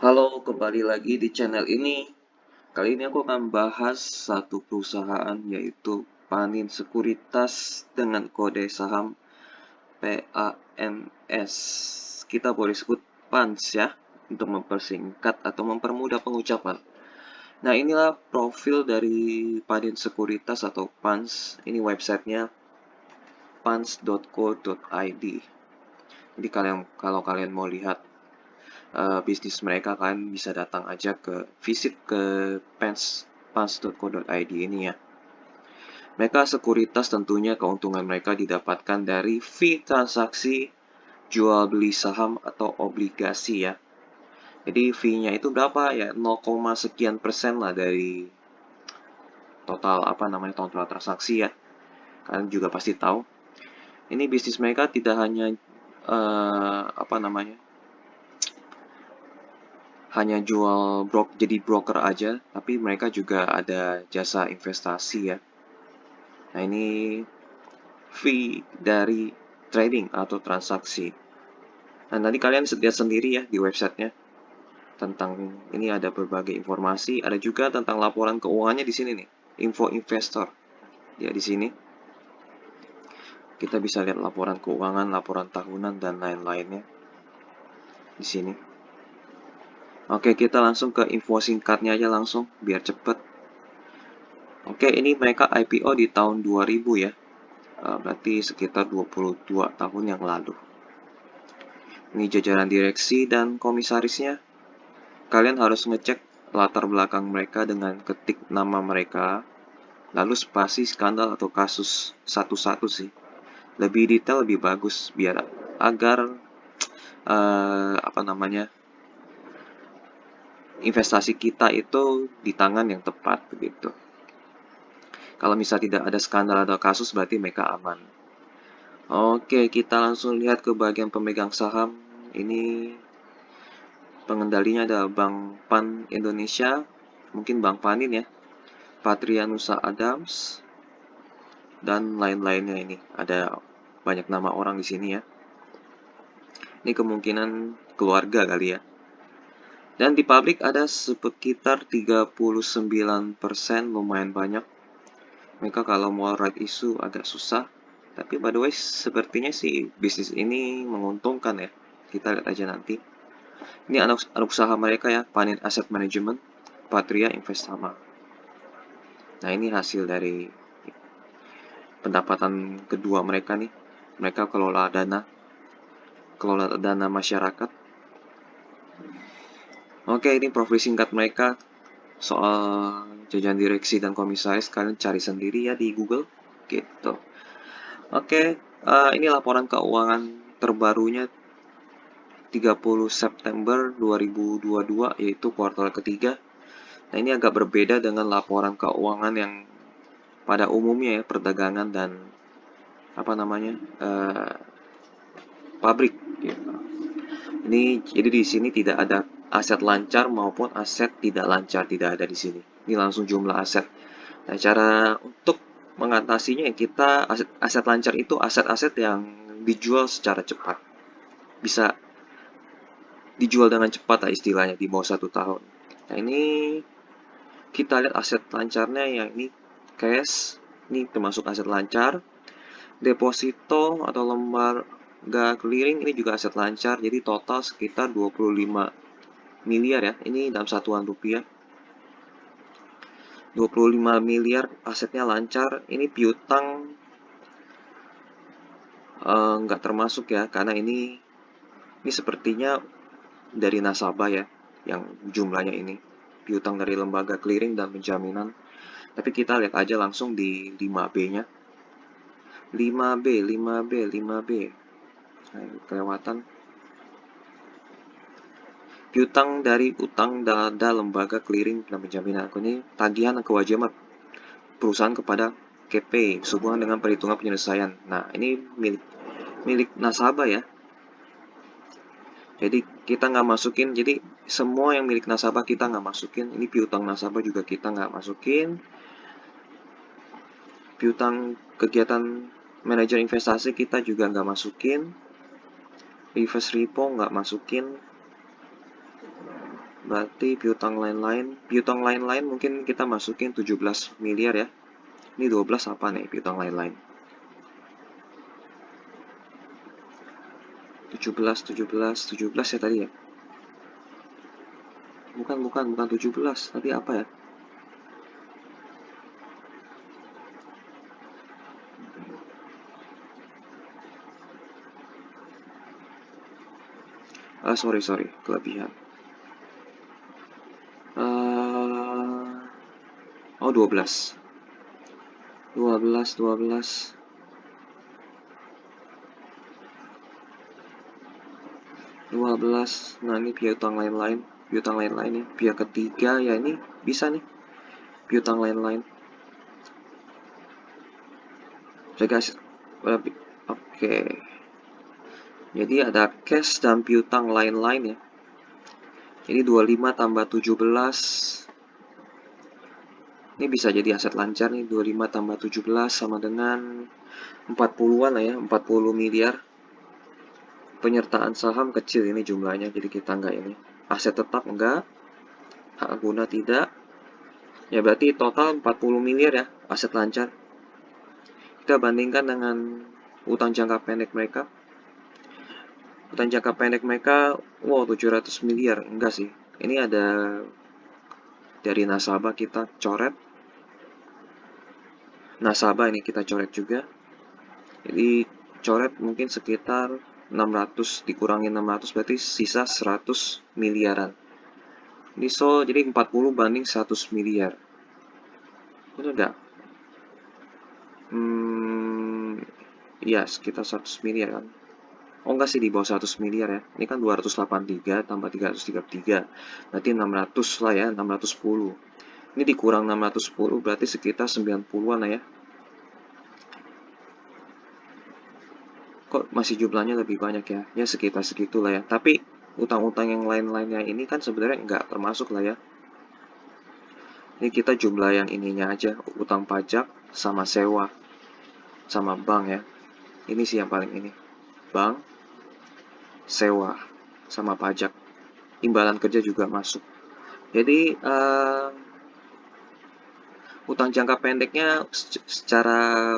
Halo, kembali lagi di channel ini. Kali ini aku akan bahas satu perusahaan yaitu Panin Sekuritas dengan kode saham PANS. Kita boleh sebut PANS ya, untuk mempersingkat atau mempermudah pengucapan. Nah, inilah profil dari Panin Sekuritas atau PANS. Ini websitenya pans.co.id. Jadi kalau kalian mau lihat bisnis mereka, kalian bisa datang aja visit ke pans.co.id ini ya. Mereka sekuritas, tentunya keuntungan mereka didapatkan dari fee transaksi jual beli saham atau obligasi ya. Jadi fee-nya itu berapa ya, 0, sekian persen lah dari total transaksi ya. Kalian juga pasti tahu. Ini bisnis mereka tidak hanya uh, apa namanya hanya jadi broker aja, tapi mereka juga ada jasa investasi ya. Nah, ini fee dari trading atau transaksi. Nah, nanti kalian lihat sendiri ya di websitenya. Tentang ini ada berbagai informasi, ada juga tentang laporan keuangannya di sini nih. Info investor. Ya, di sini kita bisa lihat laporan keuangan, laporan tahunan dan lain-lainnya di sini. Oke, kita langsung ke info singkatnya aja langsung biar cepet. Oke, ini mereka IPO di tahun 2000 ya. Berarti sekitar 22 tahun yang lalu. Ini jajaran direksi dan komisarisnya. Kalian harus ngecek latar belakang mereka dengan ketik nama mereka, lalu spasi skandal atau kasus satu-satu sih. Lebih detail lebih bagus biar agar investasi kita itu di tangan yang tepat begitu. Kalau misalnya tidak ada skandal atau kasus, berarti mereka aman. Oke, kita langsung lihat ke bagian pemegang saham. Ini pengendalinya ada Bank Pan Indonesia, mungkin Bank Panin ya, Patrianusa Adams, dan lain-lainnya ini. Ada banyak nama orang di sini ya. Ini kemungkinan keluarga kali ya. Dan di pabrik ada sekitar 39%, lumayan banyak. Mereka kalau mau right issue agak susah. Tapi by the way, sepertinya sih bisnis ini menguntungkan ya. Kita lihat aja nanti. Ini anak usaha mereka ya, Panin Asset Management, Patria Investama. Nah, ini hasil dari pendapatan kedua mereka nih. Mereka kelola dana masyarakat. Oke, ini profil singkat mereka soal jajaran direksi dan komisaris. Kalian cari sendiri ya di Google gitu. Oke, ini laporan keuangan terbarunya 30 September 2022, yaitu kuartal ketiga. Nah, ini agak berbeda dengan laporan keuangan yang pada umumnya ya, perdagangan dan pabrik gitu. Ini jadi di sini tidak ada aset lancar maupun aset tidak lancar, tidak ada di sini. Ini langsung jumlah aset. Nah, cara untuk mengatasinya kita aset lancar itu aset-aset yang dijual secara cepat. Bisa dijual dengan cepat lah istilahnya di bawah 1 tahun. Nah, ini kita lihat aset lancarnya yang ini cash, ini termasuk aset lancar. Deposito atau lembaga clearing ini juga aset lancar, jadi total sekitar 25 miliar ya, ini dalam satuan rupiah. 25 miliar asetnya lancar. Ini piutang nggak termasuk ya, karena ini sepertinya dari nasabah ya, yang jumlahnya ini. Piutang dari lembaga clearing dan penjaminan. Tapi kita lihat aja langsung di 5B-nya. 5B. Nah, kelewatan. Piutang dari utang dana lembaga clearing dan penjaminan. Ini tagihan dan kewajiban perusahaan kepada KP sehubungan dengan perhitungan penyelesaian. Nah, ini milik nasabah ya. Jadi kita nggak masukin. Jadi semua yang milik nasabah kita nggak masukin. Ini piutang nasabah juga kita nggak masukin. Piutang kegiatan manajer investasi kita juga nggak masukin. Reverse repo nggak masukin. Berarti piutang lain-lain mungkin kita masukin 17 miliar ya. Ini 12 apa nih piutang lain-lain? 17 ya tadi ya? Bukan 17. Tadi apa ya? Sorry, kelebihan. Oh, 12. 12. Nah, ini piutang lain-lain. Piutang lain-lain ya. Pihak ketiga ya ini bisa nih. Piutang lain-lain. Saya kasih. Oke. Jadi ada cash dan piutang lain-lain ya. Jadi 25 tambah 17. Ini bisa jadi aset lancar nih. 25 tambah 17 sama dengan 40-an lah ya. 40 miliar. Penyertaan saham kecil ini jumlahnya. Jadi kita enggak ini. Aset tetap enggak. Hak guna tidak. Ya berarti total 40 miliar ya aset lancar. Kita bandingkan dengan utang jangka pendek mereka. Utang jangka pendek mereka, wow 700 miliar. Enggak sih. Ini ada dari nasabah kita coret. Nasabah ini kita coret juga. Jadi coret mungkin sekitar 600 dikurangi 600 berarti sisa 100 miliaran. Ini jadi 40 banding 100 miliar. Benar enggak? Iya sekitar 100 miliar kan. Oh enggak sih di bawah 100 miliar ya. Ini kan 283 tambah 333. Berarti 600 lah ya, 610. Ini dikurang 610 berarti sekitar 90-an lah ya. Kok masih jumlahnya lebih banyak ya? Ya sekitar segitulah ya. Tapi utang-utang yang lain-lainnya ini kan sebenarnya nggak termasuk lah ya. Ini kita jumlah yang ininya aja, utang pajak sama sewa sama bank ya. Ini sih yang paling ini. Bank, sewa, sama pajak. Imbalan kerja juga masuk. Jadi utang jangka pendeknya secara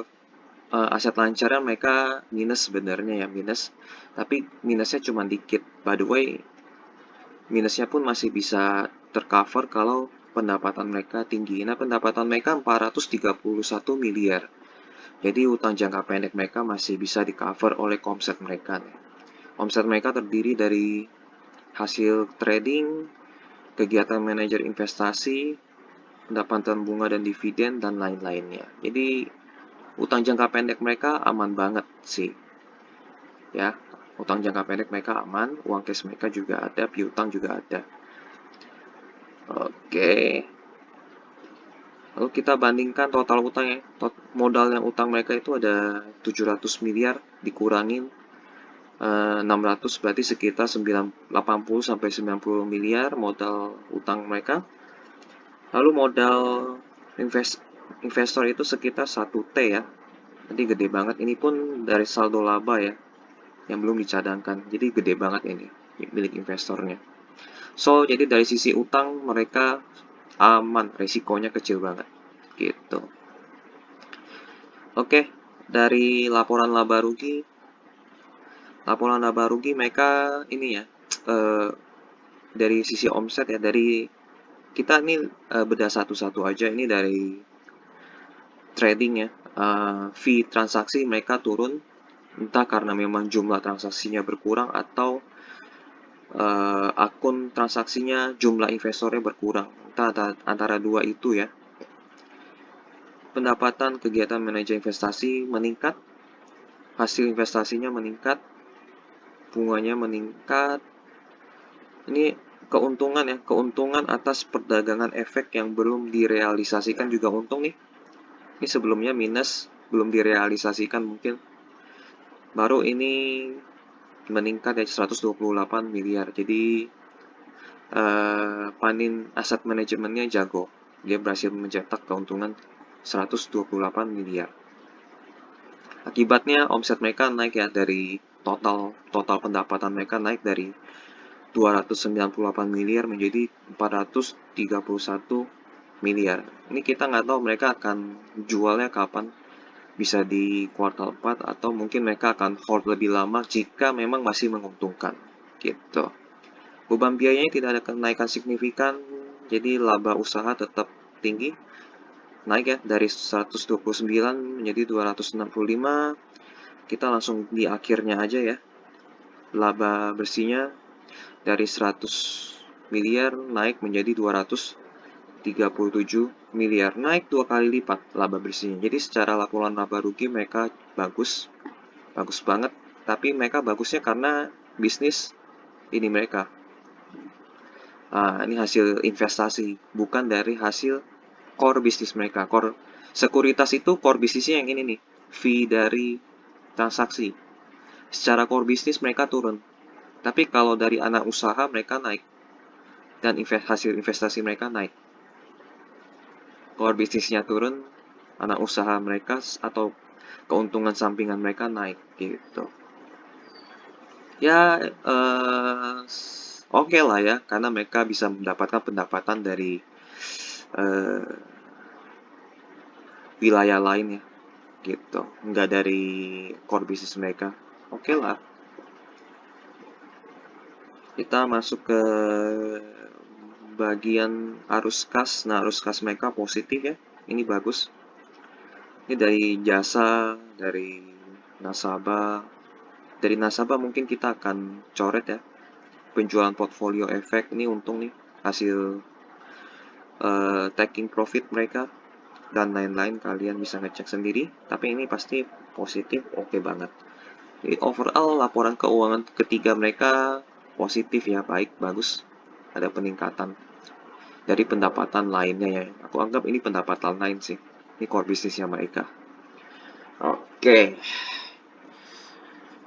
aset lancarnya mereka minus sebenarnya ya minus. Tapi minusnya cuma dikit. By the way, minusnya pun masih bisa tercover kalau pendapatan mereka tinggi. Nah, pendapatan mereka 431 miliar. Jadi utang jangka pendek mereka masih bisa di-cover oleh omset mereka. Omset mereka terdiri dari hasil trading, kegiatan manajer investasi, pendapatan bunga dan dividen, dan lain-lainnya. Jadi utang jangka pendek mereka aman banget sih. Ya, utang jangka pendek mereka aman, uang cash mereka juga ada, piutang juga ada. Oke. Lalu kita bandingkan total utang ya. Modal yang utang mereka itu ada 700 miliar dikurangin 600 berarti sekitar 80 sampai 90 miliar modal utang mereka. Lalu modal investor itu sekitar 1T ya. Jadi gede banget. Ini pun dari saldo laba ya. Yang belum dicadangkan. Jadi gede banget ini milik investornya. So, jadi dari sisi utang mereka aman, risikonya kecil banget. Gitu. Oke, dari laporan laba rugi mereka ini ya, dari sisi omset ya, dari kita ini bedah satu-satu aja. Ini dari trading ya, fee transaksi mereka turun, entah karena memang jumlah transaksinya berkurang atau akun transaksinya jumlah investornya berkurang, entah antara dua itu ya. Pendapatan kegiatan manajer investasi meningkat, hasil investasinya meningkat, bunganya meningkat. Ini keuntungan ya, keuntungan atas perdagangan efek yang belum direalisasikan juga untung nih. Ini sebelumnya minus, belum direalisasikan mungkin. Baru ini meningkat ya 128 miliar. Jadi Panin aset manajemennya jago. Dia berhasil mencetak keuntungan 128 miliar. Akibatnya omset mereka naik ya dari total pendapatan mereka naik dari 298 miliar menjadi 431 miliar. Ini kita nggak tahu mereka akan jualnya kapan, bisa di kuartal 4 atau mungkin mereka akan hold lebih lama jika memang masih menguntungkan gitu. Beban biayanya tidak ada kenaikan signifikan, jadi laba usaha tetap tinggi, naik ya dari 129 menjadi 265. Kita langsung di akhirnya aja ya. Laba bersihnya dari 100 miliar naik menjadi 237 miliar, naik 2 kali lipat laba bersihnya. Jadi secara laporan laba rugi mereka bagus banget. Tapi mereka bagusnya karena bisnis ini mereka. Ini hasil investasi, bukan dari hasil core bisnis mereka. Core sekuritas itu core bisnisnya yang ini nih, fee dari transaksi. Secara core bisnis mereka turun. Tapi kalau dari anak usaha mereka naik. Dan hasil investasi mereka naik. Core bisnisnya turun, anak usaha mereka atau keuntungan sampingan mereka naik gitu. Ya, oke lah ya, karena mereka bisa mendapatkan pendapatan dari wilayah lain ya, gitu. Nggak dari core bisnis mereka. Oke lah. Kita masuk ke bagian arus kas. Nah, arus kas mereka positif ya. Ini bagus. Ini dari jasa, dari nasabah. Dari nasabah mungkin kita akan coret ya. Penjualan portfolio efek, ini untung nih. Hasil taking profit mereka. Dan lain-lain kalian bisa ngecek sendiri. Tapi ini pasti positif, oke banget. Jadi overall laporan keuangan ketiga mereka positif ya, baik, bagus. Ada peningkatan dari pendapatan lainnya ya. Aku anggap ini pendapatan lain sih. Ini core bisnisnya mereka. Oke.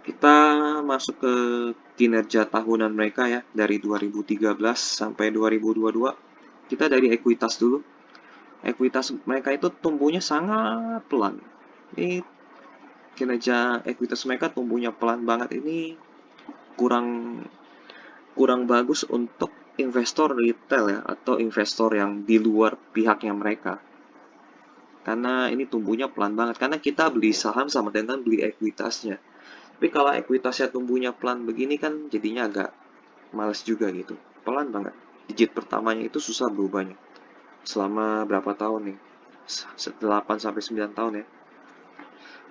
Kita masuk ke kinerja tahunan mereka ya, dari 2013 sampai 2022. Kita dari ekuitas dulu. Ekuitas mereka itu tumbuhnya sangat pelan. Ini kinerja ekuitas mereka tumbuhnya pelan banget. Ini kurang bagus untuk investor retail ya, atau investor yang di luar pihaknya mereka. Karena ini tumbuhnya pelan banget. Karena kita beli saham sama dengan beli ekuitasnya. Tapi kalau ekuitasnya tumbuhnya pelan begini kan jadinya agak males juga gitu. Pelan banget. Digit pertamanya itu susah berubahnya. Selama berapa tahun nih? 8 sampai 9 tahun ya.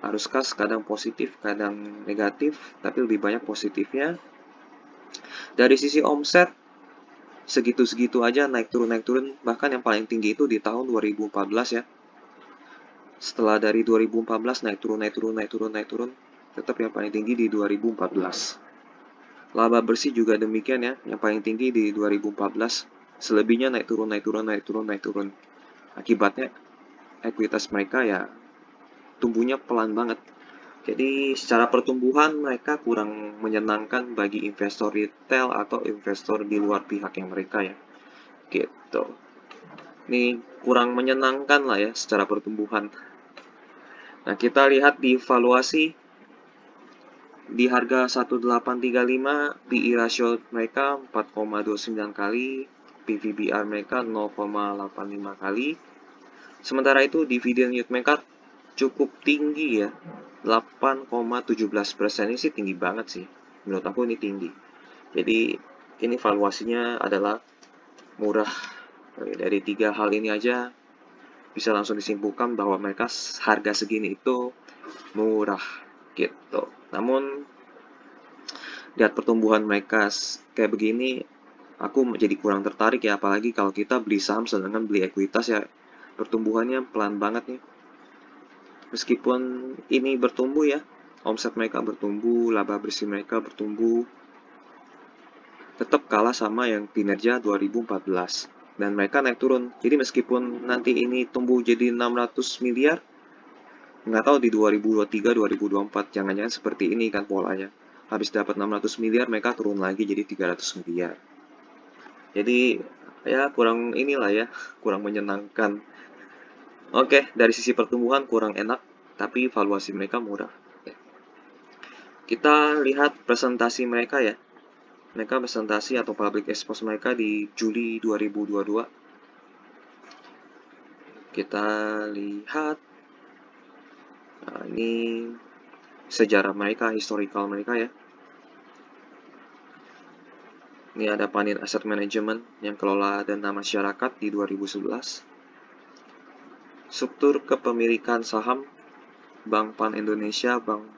Arus kas kadang positif, kadang negatif, tapi lebih banyak positifnya. Dari sisi omset, segitu-segitu aja, naik turun. Bahkan yang paling tinggi itu di tahun 2014 ya. Setelah dari 2014 naik turun. Tetap yang paling tinggi di 2014. Laba bersih juga demikian ya, yang paling tinggi di 2014. Selebihnya naik turun. Akibatnya ekuitas mereka ya tumbuhnya pelan banget. Jadi secara pertumbuhan mereka kurang menyenangkan bagi investor retail atau investor di luar pihak yang mereka ya. Gitu. Ini kurang menyenangkan lah ya secara pertumbuhan. Nah, kita lihat di valuasi di harga 1835, PE ratio mereka 4,29 kali, PVBR mereka 0,85 kali. Sementara itu dividen yield mereka cukup tinggi ya, 8,17%. Ini sih tinggi banget sih. Menurut aku ini tinggi. Jadi ini valuasinya adalah murah. Dari 3 hal ini aja bisa langsung disimpulkan bahwa mereka harga segini itu murah gitu. Namun lihat pertumbuhan mereka kayak begini, aku jadi kurang tertarik ya, apalagi kalau kita beli saham sedangkan beli ekuitas ya, pertumbuhannya pelan banget nih. Meskipun ini bertumbuh ya, omset mereka bertumbuh, laba bersih mereka bertumbuh, tetap kalah sama yang kinerja 2014. Dan mereka naik turun. Jadi meskipun nanti ini tumbuh jadi 600 miliar, nggak tahu di 2023, 2024, jangan-jangan seperti ini kan polanya. Habis dapat 600 miliar, mereka turun lagi jadi 300 miliar. Jadi ya kurang inilah ya, kurang menyenangkan. Oke, dari sisi pertumbuhan kurang enak, tapi valuasi mereka murah. Kita lihat presentasi mereka ya. Mereka presentasi atau public expose mereka di Juli 2022. Kita lihat, nah, ini sejarah mereka, historical mereka ya. Ini ada Panin Asset Management yang kelola dana masyarakat di 2011. Struktur kepemilikan saham Bank Pan Indonesia, Bank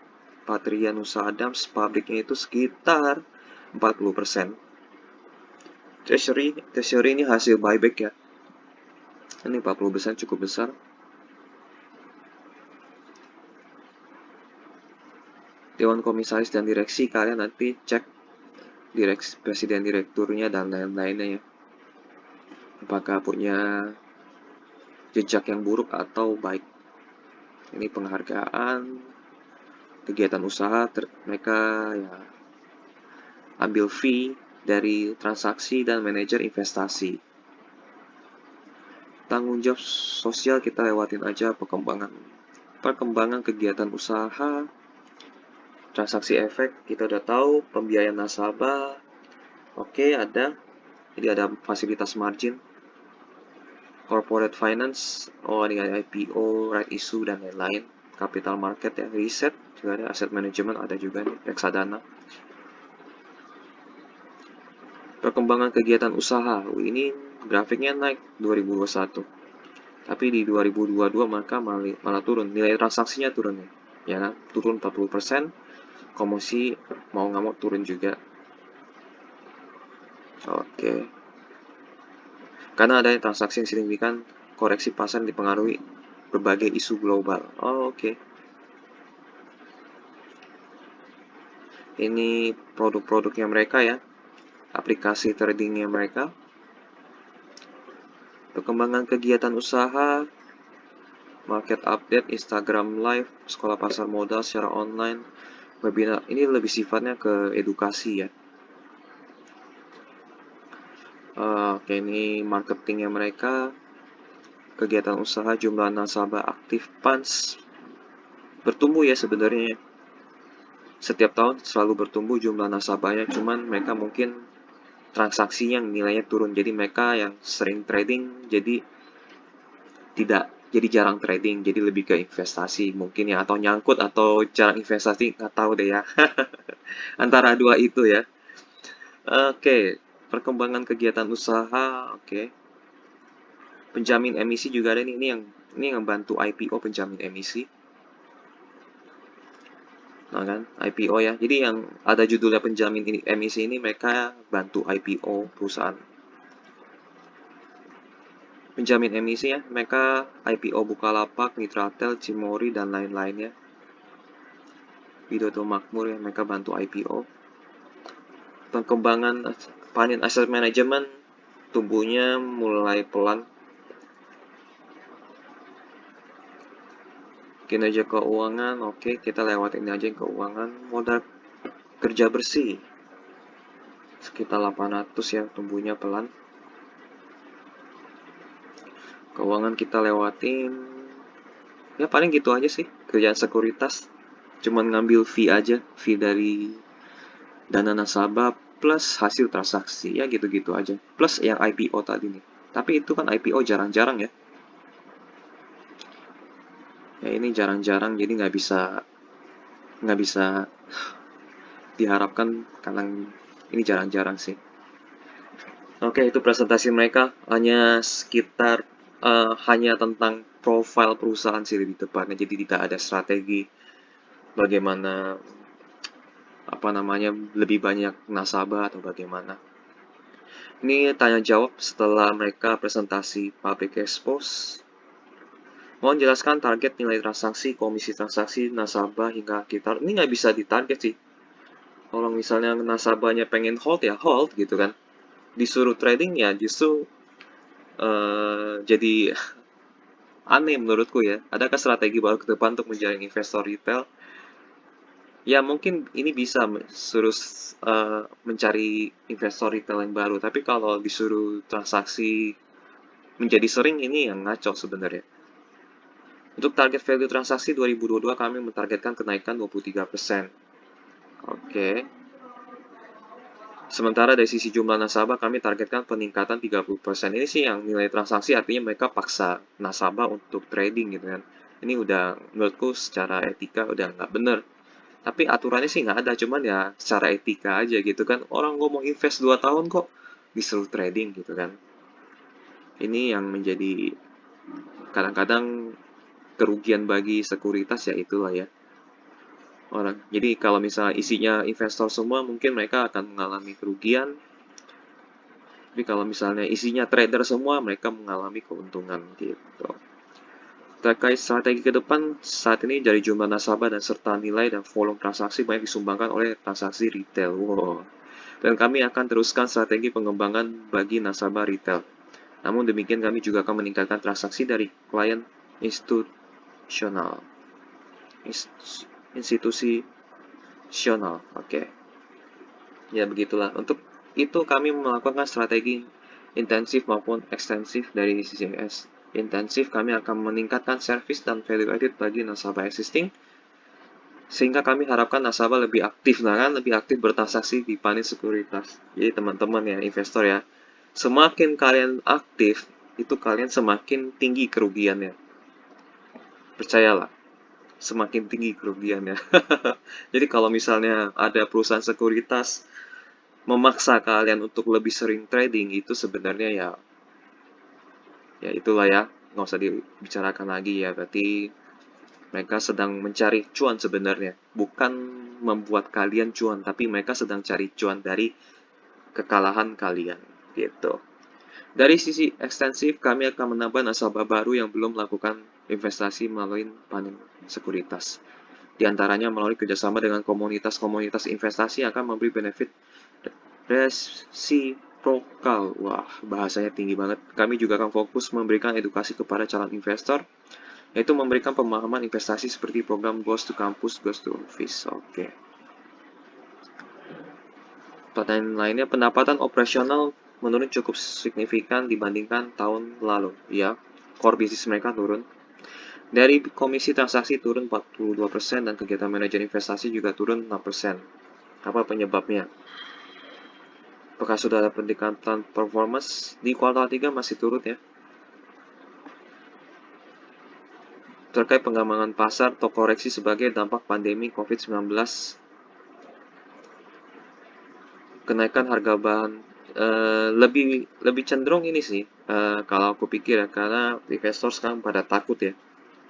Patria Nusa Adams, pabriknya itu sekitar 40%. Treasury ini hasil buyback ya. Ini 40% cukup besar. Dewan Komisaris dan Direksi, kalian nanti cek presiden direkturnya dan lain-lainnya ya. Apakah punya jejak yang buruk atau baik. Ini penghargaan, kegiatan usaha, mereka ya ambil fee dari transaksi dan manajer investasi. Tanggung jawab sosial kita lewatin aja, perkembangan kegiatan usaha, transaksi efek kita udah tahu, pembiayaan nasabah, oke ada, jadi ada fasilitas margin, corporate finance, oh ini ada IPO, right issue dan lain-lain, capital market ya, riset juga ada, asset management ada juga nih, reksadana. Perkembangan kegiatan usaha, ini grafiknya naik 2021. Tapi di 2022 maka malah turun, nilai transaksinya turun ya kan? Turun 40%, komisi mau nggak mau turun juga. Oke. Karena ada transaksi yang signifikan, koreksi pasar dipengaruhi berbagai isu global. Oke. Ini produk-produknya mereka ya, aplikasi tradingnya mereka. Perkembangan kegiatan usaha, market update, Instagram live, sekolah pasar modal secara online, webinar. Ini lebih sifatnya ke edukasi ya. Oke, ini marketingnya mereka, kegiatan usaha, jumlah nasabah aktif PANS bertumbuh ya sebenarnya. Setiap tahun selalu bertumbuh jumlah nasabahnya, cuman mereka mungkin transaksinya yang nilainya turun. Jadi mereka yang sering trading jadi jarang trading, jadi lebih ke investasi mungkin ya, atau nyangkut atau jarang investasi, nggak tahu deh ya. Antara dua itu ya. Oke, perkembangan kegiatan usaha, oke. Penjamin emisi juga ada nih, ini yang bantu IPO penjamin emisi. Nah kan, IPO ya. Jadi yang ada judulnya penjamin emisi ini mereka bantu IPO perusahaan. Penjamin emisi ya, mereka IPO Bukalapak, Mitratel, Cimori dan lain-lainnya. Widodo Makmur ya, mereka bantu IPO. Perkembangan Panin Asset Management tumbuhnya mulai pelan. Kinerja keuangan, oke, kita lewatin aja yang keuangan. Modal kerja bersih sekitar 800 ya, tumbuhnya pelan. Keuangan kita lewatin, ya paling gitu aja sih. Kerjaan sekuritas cuman ngambil fee aja, fee dari dana nasabah plus hasil transaksi, ya gitu-gitu aja. Plus yang IPO tadi nih, tapi itu kan IPO jarang-jarang ya. Ya ini jarang-jarang, jadi nggak bisa diharapkan karena ini jarang-jarang sih. Oke, itu presentasi mereka hanya sekitar hanya tentang profil perusahaan sih lebih tepatnya. Jadi tidak ada strategi bagaimana apa namanya lebih banyak nasabah atau bagaimana. Ini tanya jawab setelah mereka presentasi public expose. Mohon jelaskan target nilai transaksi, komisi transaksi, nasabah hingga kita. Ini nggak bisa ditarget sih. Kalau misalnya nasabahnya pengen hold ya hold gitu kan. Disuruh trading ya justru jadi aneh menurutku ya. Adakah strategi baru ke depan untuk menjaring investor retail? Ya mungkin ini bisa suruh mencari investor retail yang baru. Tapi kalau disuruh transaksi menjadi sering ini yang ngaco sebenarnya. Untuk target value transaksi 2022 kami mentargetkan kenaikan 23%. Oke. Sementara dari sisi jumlah nasabah kami targetkan peningkatan 30%. Ini sih yang nilai transaksi, artinya mereka paksa nasabah untuk trading gitu kan. Ini udah menurutku secara etika udah nggak bener. Tapi aturannya sih nggak ada, cuman ya secara etika aja gitu kan. Orang ngomong invest 2 tahun kok disuruh trading gitu kan. Ini yang menjadi kadang-kadang kerugian bagi sekuritas, ya itulah ya orang. Jadi kalau misalnya isinya investor semua, mungkin mereka akan mengalami kerugian. Tapi kalau misalnya isinya trader semua, mereka mengalami keuntungan gitu. Terkait strategi ke depan, saat ini dari jumlah nasabah dan serta nilai dan volume transaksi banyak disumbangkan oleh transaksi retail. Wow. Dan kami akan teruskan strategi pengembangan bagi nasabah retail. Namun demikian, kami juga akan meningkatkan transaksi dari klien institusional. Institusional, oke. Ya begitulah. Untuk itu kami melakukan strategi intensif maupun ekstensif dari CCS. Intensif, kami akan meningkatkan service dan value added bagi nasabah existing, sehingga kami harapkan nasabah lebih aktif, nah kan, lebih aktif bertransaksi di panin sekuritas. Jadi teman-teman ya, investor ya, semakin kalian aktif, itu kalian semakin tinggi kerugiannya. Percayalah, semakin tinggi kerugiannya. Jadi kalau misalnya ada perusahaan sekuritas memaksa kalian untuk lebih sering trading, itu sebenarnya ya itulah ya, nggak usah dibicarakan lagi ya. Berarti mereka sedang mencari cuan sebenarnya, bukan membuat kalian cuan, tapi mereka sedang cari cuan dari kekalahan kalian gitu. Dari sisi ekstensif, kami akan menambah nasabah baru yang belum melakukan investasi melalui panin sekuritas. Di antaranya melalui kerjasama dengan komunitas-komunitas investasi akan memberi benefit resiprokal. Wah, bahasanya tinggi banget. Kami juga akan fokus memberikan edukasi kepada calon investor, yaitu memberikan pemahaman investasi seperti program Goes to Campus, Goes to Office. Oke. Pertanyaan lainnya, pendapatan operasional menurun cukup signifikan dibandingkan tahun lalu. Ya, core bisnis mereka turun. Dari komisi transaksi turun 42% dan kegiatan manajer investasi juga turun 6%. Apa penyebabnya? Apakah sudah ada peningkatan performance? Di kuartal 3 masih turun ya. Terkait pengembangan pasar atau koreksi sebagai dampak pandemi COVID-19, kenaikan harga bahan lebih cenderung ini sih, kalau aku pikir ya, karena investor sekarang pada takut ya,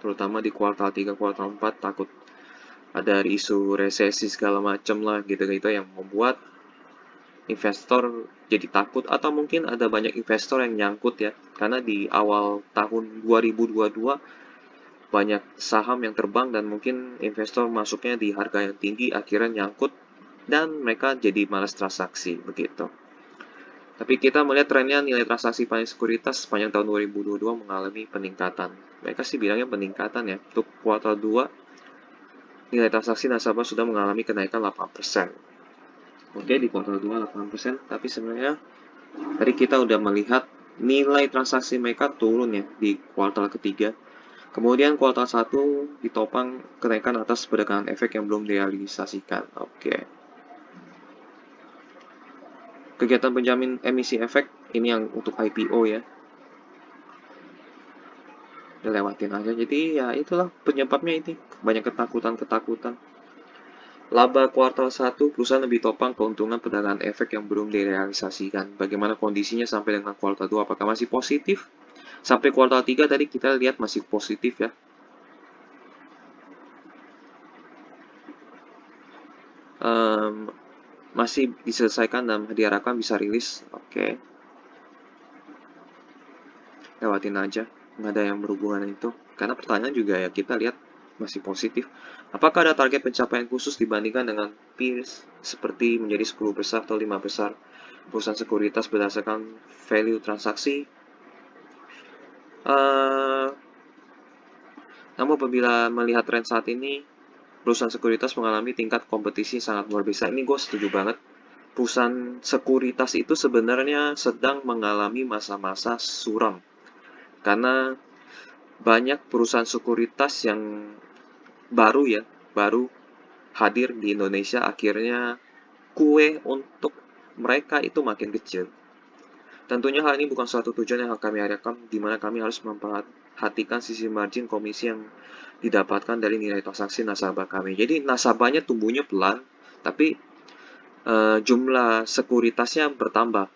terutama di kuartal 3, kuartal 4 takut ada isu resesi segala macam lah gitu-gitu yang membuat investor jadi takut, atau mungkin ada banyak investor yang nyangkut ya, karena di awal tahun 2022 banyak saham yang terbang dan mungkin investor masuknya di harga yang tinggi, akhirnya nyangkut dan mereka jadi malas transaksi begitu. Tapi kita melihat trennya nilai transaksi panin sekuritas sepanjang tahun 2022 mengalami peningkatan. Mereka sih bilangnya peningkatan ya. Untuk kuartal 2, nilai transaksi nasabah sudah mengalami kenaikan 8%. Oke, di kuartal 2 8%, tapi sebenarnya tadi kita udah melihat nilai transaksi mereka turun ya di kuartal ketiga. Kemudian kuartal 1 ditopang kenaikan atas perdagangan efek yang belum direalisasikan. Oke. Kegiatan penjamin emisi efek, ini yang untuk IPO ya. Dilewatin aja. Jadi ya itulah penyebabnya ini. Banyak ketakutan-ketakutan. Laba kuartal 1, perusahaan lebih topang keuntungan perdagangan efek yang belum direalisasikan. Bagaimana kondisinya sampai dengan kuartal 2? Apakah masih positif? Sampai kuartal 3 tadi kita lihat masih positif ya. Masih diselesaikan dan diharapkan bisa rilis. Oke. Lewatin aja. Nggak ada yang berhubungan itu. Karena pertanyaan juga ya kita lihat masih positif. Apakah ada target pencapaian khusus dibandingkan dengan peers seperti menjadi 10 besar atau 5 besar perusahaan sekuritas berdasarkan value transaksi? Namun apabila melihat tren saat ini, perusahaan sekuritas mengalami tingkat kompetisi sangat luar biasa. Ini gue setuju banget. Perusahaan sekuritas itu sebenarnya sedang mengalami masa-masa suram. Karena banyak perusahaan sekuritas yang baru hadir di Indonesia, akhirnya kue untuk mereka itu makin kecil. Tentunya hal ini bukan suatu tujuan yang kami harapkan, di mana kami harus memperhatikan sisi margin komisi yang didapatkan dari nilai transaksi nasabah kami. Jadi nasabahnya tumbuhnya pelan, tapi jumlah sekuritasnya bertambah.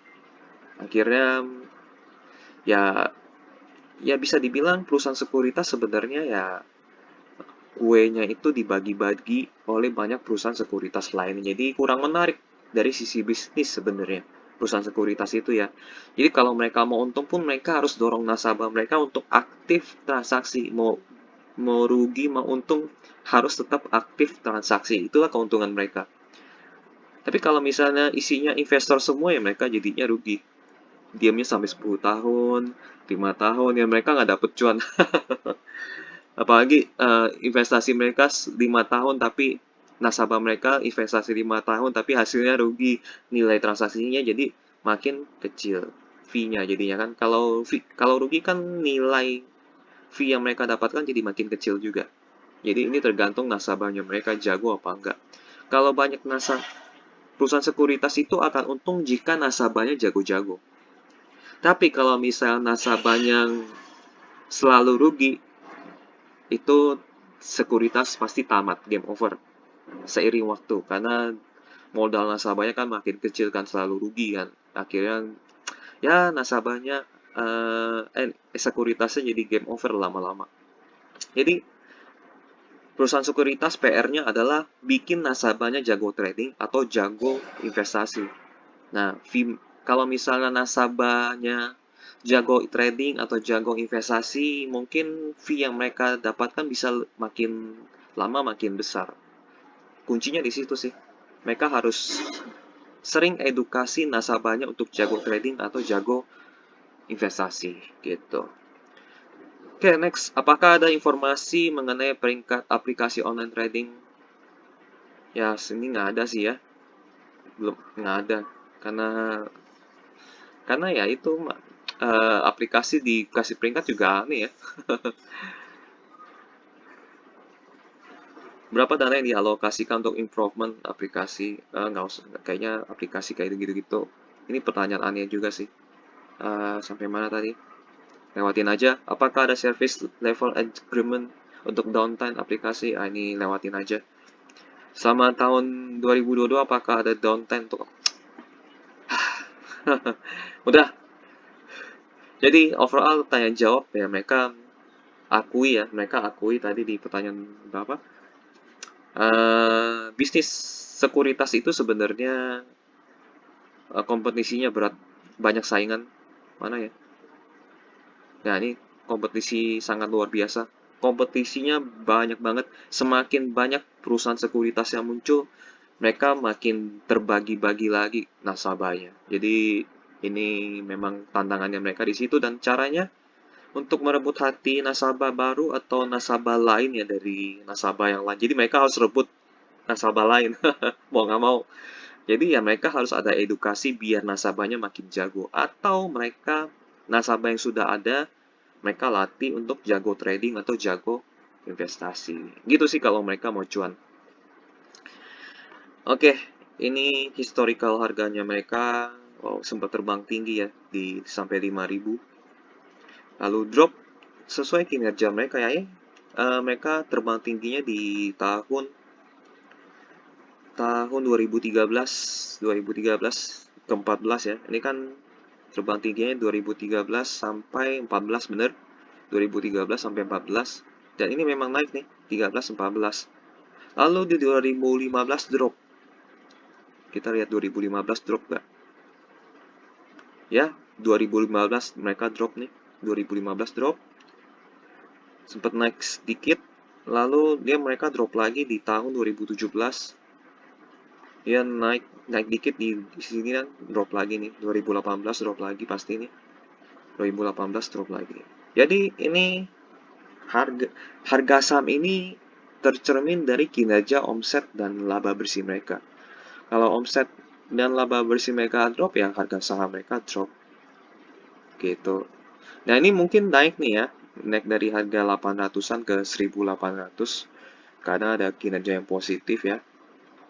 Akhirnya ya ya bisa dibilang perusahaan sekuritas sebenarnya ya kuenya itu dibagi-bagi oleh banyak perusahaan sekuritas lain. Jadi kurang menarik dari sisi bisnis sebenarnya perusahaan sekuritas itu ya. Jadi kalau mereka mau untung pun mereka harus dorong nasabah mereka untuk aktif transaksi. Mau rugi mau untung harus tetap aktif transaksi. Itulah keuntungan mereka. Tapi kalau misalnya isinya investor semua ya mereka jadinya rugi. Diamnya sampai 10 tahun, 5 tahun ya mereka nggak dapet cuan. Apalagi investasi mereka 5 tahun tapi nasabah mereka investasi 5 tahun tapi hasilnya rugi, nilai transaksinya jadi makin kecil fee-nya jadinya kan. Kalau rugi kan nilai fee yang mereka dapatkan jadi makin kecil juga. Jadi ini tergantung nasabahnya mereka jago apa enggak. Kalau banyak perusahaan sekuritas itu akan untung jika nasabahnya jago-jago. Tapi kalau misal nasabahnya selalu rugi, itu sekuritas pasti tamat, game over seiring waktu karena modal nasabahnya kan makin kecil kan selalu rugi kan akhirnya ya nasabahnya sekuritasnya jadi game over lama-lama. Jadi perusahaan sekuritas PR-nya adalah bikin nasabahnya jago trading atau jago investasi. Nah, kalau misalnya nasabahnya jago trading atau jago investasi, mungkin fee yang mereka dapatkan bisa makin lama makin besar. Kuncinya di situ sih. Mereka harus sering edukasi nasabahnya untuk jago trading atau jago investasi gitu. Oke, next. Apakah ada informasi mengenai peringkat aplikasi online trading? Ya, sini nggak ada sih ya. Belum, nggak ada. Karena ya itu aplikasi dikasih peringkat juga aneh ya. Berapa dana yang dialokasikan untuk improvement aplikasi? Nggak usah, kayaknya aplikasi kayak gitu-gitu. Ini pertanyaan aneh juga sih. Sampai mana tadi? Lewatin aja. Apakah ada service level agreement untuk downtime aplikasi? Ini lewatin aja. Selama tahun 2022, apakah ada downtime untuk... Udah. Jadi overall tanya jawab ya mereka akui tadi di pertanyaan berapa? Bisnis sekuritas itu sebenarnya kompetisinya berat, banyak saingan. Mana ya? Nah, ini kompetisi sangat luar biasa. Kompetisinya banyak banget. Semakin banyak perusahaan sekuritas yang muncul, mereka makin terbagi-bagi lagi nasabahnya. Jadi ini memang tantangannya mereka di situ dan caranya untuk merebut hati nasabah baru atau nasabah lain ya dari nasabah yang lain. Jadi mereka harus rebut nasabah lain, mau nggak mau. Jadi ya mereka harus ada edukasi biar nasabahnya makin jago. Atau mereka nasabah yang sudah ada, mereka latih untuk jago trading atau jago investasi. Gitu sih kalau mereka mau cuan. Oke, ini historical harganya mereka sempat terbang tinggi ya di sampai 5.000. Lalu drop sesuai kinerja mereka ya. Mereka terbang tingginya di tahun 2013 ke 14 ya. Ini kan terbang tingginya 2013 sampai 14 bener. 2013 sampai 14 dan ini memang naik nih 13-14. Lalu di 2015 drop. Kita lihat 2015 drop gak? Ya, 2015 mereka drop nih. 2015 drop. Sempat naik sedikit. Lalu mereka drop lagi di tahun 2017. Ya naik dikit di sini kan drop lagi nih. 2018 drop lagi pasti nih. 2018 drop lagi. Jadi ini harga saham ini tercermin dari kinerja omset dan laba bersih mereka. Kalau omset dan laba bersih mereka drop ya harga saham mereka drop. Gitu. Nah, ini mungkin naik nih ya. Naik dari harga 800-an ke 1.800 karena ada kinerja yang positif ya.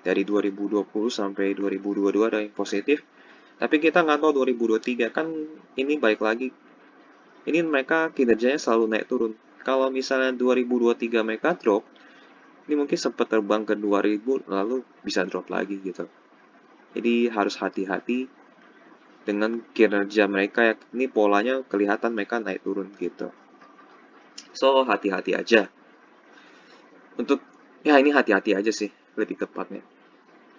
Dari 2020 sampai 2022 ada yang positif. Tapi kita nggak tahu 2023 kan ini balik lagi. Ini mereka kinerjanya selalu naik turun. Kalau misalnya 2023 mereka drop, ini mungkin sempat terbang ke 2000 lalu bisa drop lagi gitu. Jadi harus hati-hati dengan kinerja mereka ya. Ini polanya kelihatan mereka naik turun gitu. So hati-hati aja. Untuk ya ini hati-hati aja sih lebih tepatnya.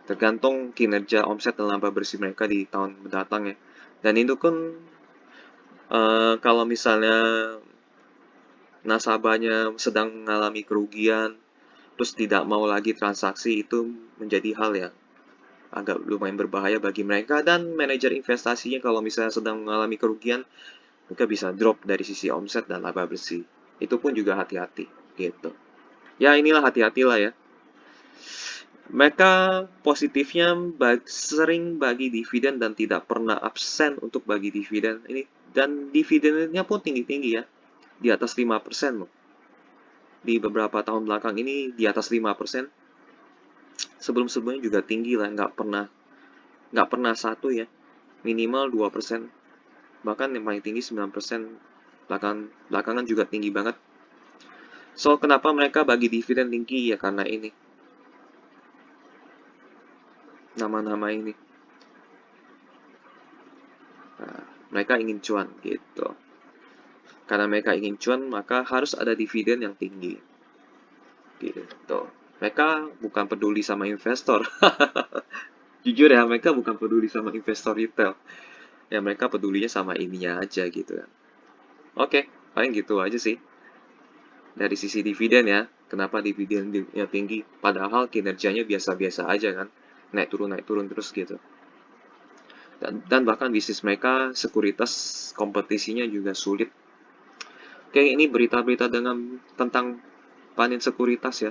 Tergantung kinerja omset dan laba bersih mereka di tahun mendatang ya. Dan itu kan kalau misalnya nasabahnya sedang mengalami kerugian, terus tidak mau lagi transaksi, itu menjadi hal yang agak lumayan berbahaya bagi mereka. Dan manajer investasinya kalau misalnya sedang mengalami kerugian, mereka bisa drop dari sisi omset dan laba bersih. Itu pun juga hati-hati gitu. Ya inilah hati-hatilah ya. Mereka positifnya sering bagi dividen dan tidak pernah absen untuk bagi dividen ini, dan dividennya pun tinggi-tinggi ya, di atas 5% loh. Di beberapa tahun belakang ini di atas 5%. Sebelum-sebelumnya juga tinggi lah, nggak pernah satu ya, minimal 2%. Bahkan yang paling tinggi 9%. Belakangan juga tinggi banget. So kenapa mereka bagi dividen tinggi ya, karena ini nama-nama ini. Nah, mereka ingin cuan gitu. Karena mereka ingin cuan, maka harus ada dividen yang tinggi. Gitu. Mereka bukan peduli sama investor. Jujur ya, mereka bukan peduli sama investor retail. Ya, mereka pedulinya sama ininya aja gitu kan. Oke, paling gitu aja sih. Dari sisi dividen ya, kenapa dividennya tinggi? Padahal kinerjanya biasa-biasa aja kan. Naik turun terus gitu. Dan bahkan bisnis mereka, sekuritas kompetisinya juga sulit. Oke, ini berita-berita tentang panen sekuritas ya.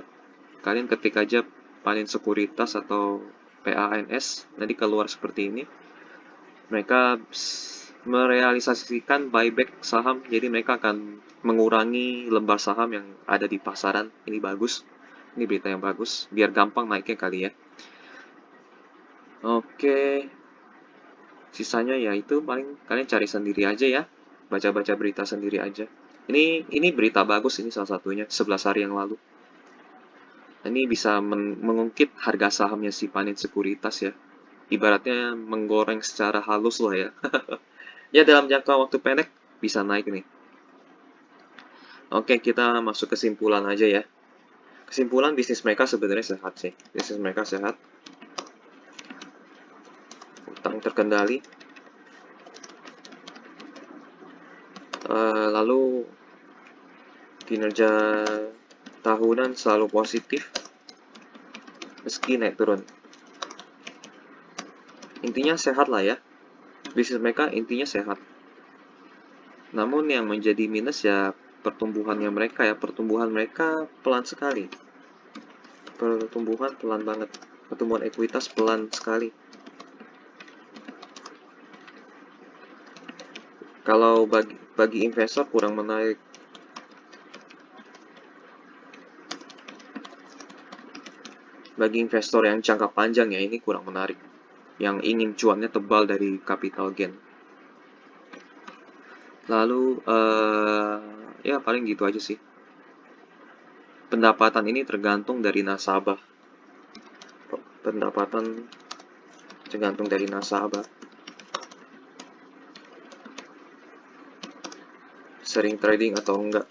Kalian ketik aja panen sekuritas atau PANS, nanti keluar seperti ini. Mereka merealisasikan buyback saham, jadi mereka akan mengurangi lembar saham yang ada di pasaran. Ini bagus, ini berita yang bagus, biar gampang naiknya kali ya. Oke, sisanya ya itu paling kalian cari sendiri aja ya, baca-baca berita sendiri aja. Ini berita bagus, ini salah satunya 11 hari yang lalu. Ini bisa mengungkit harga sahamnya si Panin Sekuritas ya. Ibaratnya menggoreng secara halus lah ya. Ya dalam jangka waktu pendek bisa naik nih. Oke, kita masuk kesimpulan aja ya. Kesimpulan bisnis mereka sebenarnya sehat sih. Bisnis mereka sehat. Utang terkendali. Lalu kinerja tahunan selalu positif meski naik turun. Intinya sehat lah ya. Bisnis mereka intinya sehat. Namun yang menjadi minus ya pertumbuhannya mereka ya. Pertumbuhan mereka pelan sekali. Pertumbuhan pelan banget. Pertumbuhan ekuitas pelan sekali. Kalau bagi investor kurang menarik. Bagi investor yang jangka panjang ya ini kurang menarik. Yang ingin cuannya tebal dari capital gain. Lalu ya paling gitu aja sih. Pendapatan ini tergantung dari nasabah. Pendapatan tergantung dari nasabah. Sering trading atau enggak.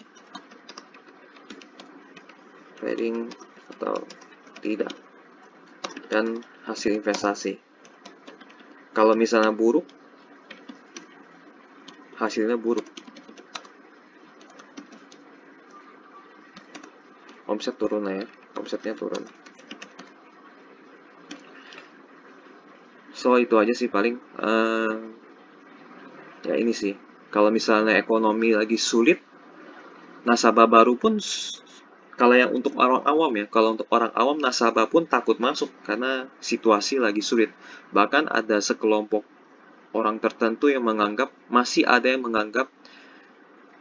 Trading atau tidak. Dan hasil investasi. Kalau misalnya buruk, hasilnya buruk. Omset turun lah ya. Omsetnya turun. So itu aja sih paling. Ya ini sih. Kalau misalnya ekonomi lagi sulit, nasabah baru pun kalau yang untuk orang awam ya, kalau untuk orang awam nasabah pun takut masuk karena situasi lagi sulit. Bahkan ada sekelompok orang tertentu yang masih ada yang menganggap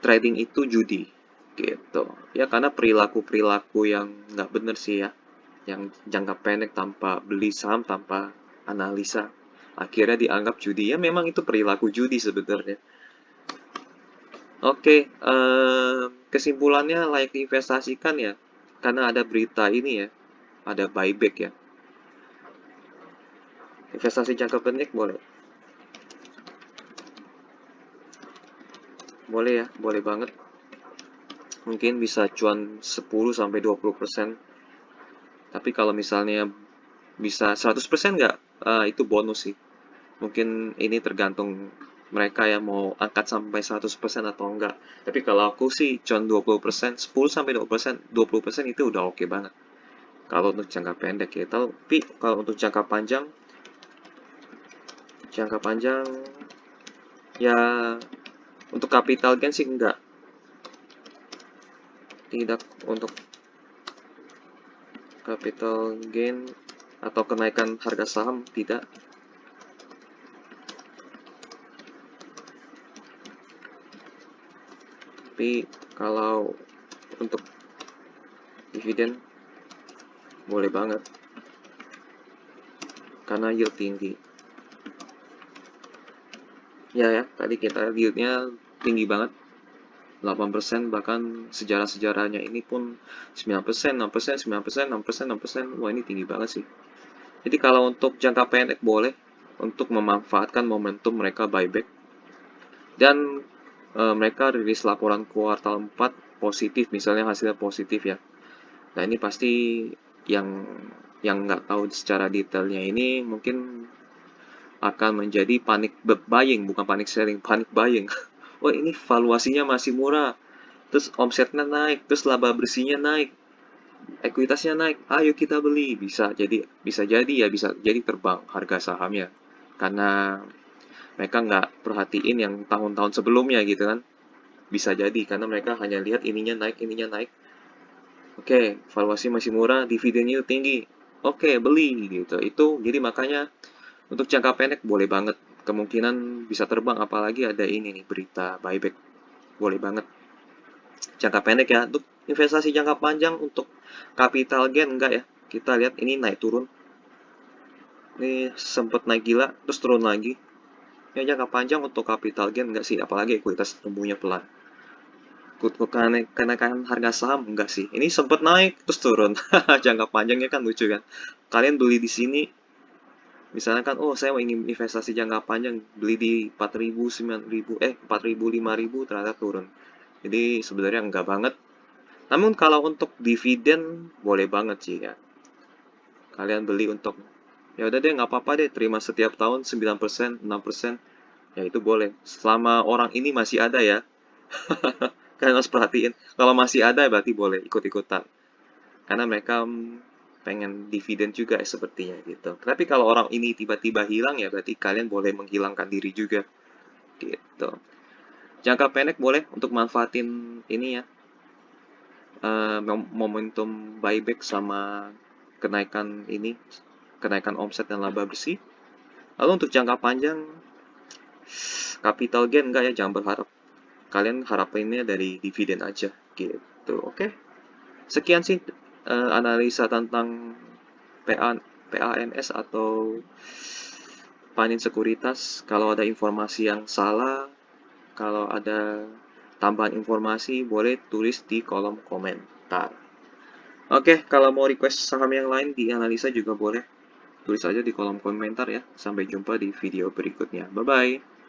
trading itu judi gitu. Ya karena perilaku-perilaku yang nggak bener sih ya. yang jangka pendek tanpa beli saham, tanpa analisa. Akhirnya dianggap judi. Ya memang itu perilaku judi sebenarnya. Oke, kesimpulannya layak diinvestasikan ya. Karena ada berita ini ya, ada buyback ya. Investasi jangka pendek boleh. Boleh ya, boleh banget. Mungkin bisa cuan 10-20%. Tapi kalau misalnya bisa 100% nggak? Itu bonus sih. Mungkin ini tergantung mereka ya mau angkat sampai 100% atau enggak. Tapi kalau aku sih cuan 20%, 10-20%, 20% itu udah oke banget. Kalau untuk jangka pendek ya, tapi kalau untuk jangka panjang ya untuk capital gain sih enggak. Tidak untuk capital gain atau kenaikan harga saham tidak. Tapi kalau untuk dividen boleh banget karena yield tinggi. Ya, tadi kita yieldnya tinggi banget, 8%, bahkan sejarah-sejarahnya ini pun 9%, 6%, 9%, 6%, 6%. Wah, ini tinggi banget sih. Jadi kalau untuk jangka pendek boleh untuk memanfaatkan momentum mereka buyback dan mereka rilis laporan kuartal 4 positif, misalnya hasilnya positif ya. Nah, ini pasti yang nggak tahu secara detailnya ini mungkin akan menjadi panic buying, bukan panic selling, panic buying. Oh, ini valuasinya masih murah, terus omsetnya naik, terus laba bersihnya naik, ekuitasnya naik, ayo kita beli. Bisa jadi terbang harga sahamnya karena mereka nggak perhatiin yang tahun-tahun sebelumnya gitu kan. Bisa jadi karena mereka hanya lihat ininya naik. Oke, valuasi masih murah, dividennya tinggi. Oke, beli gitu. Itu jadi makanya untuk jangka pendek boleh banget. Kemungkinan bisa terbang apalagi ada ini nih berita buyback. Boleh banget. Jangka pendek ya. Untuk investasi jangka panjang untuk capital gain enggak ya. Kita lihat ini naik turun. Ini sempat naik gila terus turun lagi. Ya jangka panjang untuk capital gain enggak sih, apalagi ekuitas tumbuhnya pelan. Kenaikan harga saham enggak sih. Ini sempat naik terus turun. Jangka panjangnya kan lucu kan. Kalian beli di sini misalnya kan, oh saya mau ingin investasi jangka panjang, beli di 4.000, 9.000, 4.000, 5.000 ternyata turun. Jadi sebenarnya enggak banget. Namun kalau untuk dividen boleh banget sih ya. Kalian beli untuk ya udah deh nggak apa-apa deh terima setiap tahun 9%, 6%. Ya itu boleh. Selama orang ini masih ada ya. Kalian harus perhatiin. Kalau masih ada berarti boleh ikut-ikutan. Karena mereka pengen dividen juga sepertinya gitu. Tapi kalau orang ini tiba-tiba hilang ya berarti kalian boleh menghilangkan diri juga gitu. Jangka pendek boleh untuk manfaatin ini ya, momentum buyback sama kenaikan omset dan laba bersih. Lalu untuk jangka panjang capital gain enggak ya, jangan berharap. Kalian harapinnya dari dividen aja gitu. Oke. Sekian sih analisa tentang PA, PANS atau Panin Sekuritas. Kalau ada informasi yang salah, kalau ada tambahan informasi, boleh tulis di kolom komentar. Oke, kalau mau request saham yang lain dianalisa juga boleh. Tulis aja di kolom komentar ya. Sampai jumpa di video berikutnya. Bye-bye.